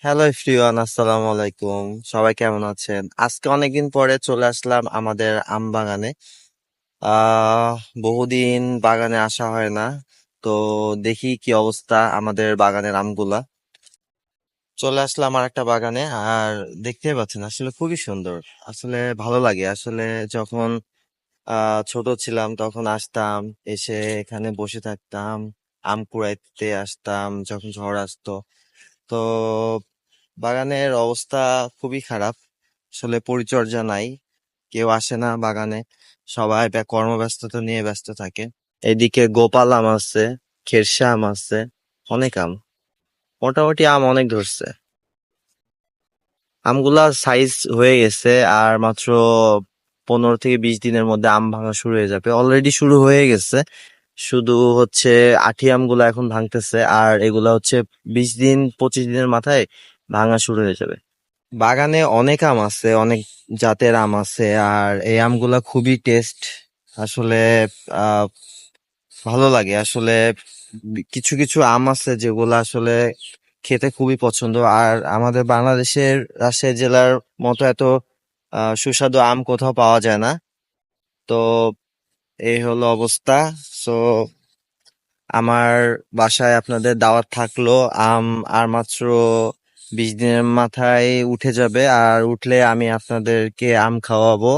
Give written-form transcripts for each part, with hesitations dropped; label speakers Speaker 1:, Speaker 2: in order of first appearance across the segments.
Speaker 1: Hello everyone, আসসালামু আলাইকুম। সবাই কেমন আছেন? আজকে অনেকদিন পরে চলে আসলাম আমাদের আম বাগানে। আহ বহুদিন বাগানে আসা হয় না, তো দেখি কি অবস্থা আমাদের বাগানের আমগুলা। চলে আসলাম আর একটা বাগানে, আর দেখতে পাচ্ছেন আসলে খুবই সুন্দর। আসলে ভালো লাগে আসলে। যখন ছোট ছিলাম তখন আসতাম, এসে এখানে বসে থাকতাম, আম কুড়াইতে আসতাম যখন ঝড় আসতো। তো বাগানের অবস্থা খুবই খারাপ। আসলে পরিচর্যা নাই, কেউ আসে না বাগানে, সবাই কর্মব্যস্ততা নিয়ে ব্যস্ত থাকে। এদিকে গোপাল আম আছে, খেরসা আম আছে, অনেক আম। মোটামুটি আম অনেক ধরছে। আমগুলা সাইজ হয়ে গেছে, আর মাত্র 15 থেকে 20 দিনের মধ্যে আম ভাঙা শুরু হয়ে যাবে। অলরেডি শুরু হয়ে গেছে, শুধু হচ্ছে আঠি আমগুলা এখন ভাঙতেছে, আর এগুলা হচ্ছে 20 দিন 25 দিনের মাথায় ভাঙা শুরু হয়ে যাবে। বাগানে অনেক আম আছে, অনেক জাতের আম আছে, আর এই আমগুলা খুবই টেস্ট আসলে। আহ ভালো লাগে আসলে। কিছু কিছু আম আছে যেগুলো আসলে খেতে খুবই পছন্দ। আর আমাদের বাংলাদেশের রাজশাহী জেলার মতো এত সুস্বাদু আম কোথাও পাওয়া যায় না। তো এই হলো অবস্থা। সো আমার বাসায় আপনাদের দাওয়াত থাকলো। আম আর মাত্র 20 দিনের মাথায় উঠে যাবে, আর উঠলে আমি আপনাদেরকে আম খাওয়াবো।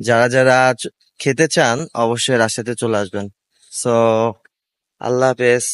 Speaker 1: যারা যারা খেতে চান অবশ্যই রাজশাহীতে চলে আসবেন। সো আল্লাহ হাফেজ।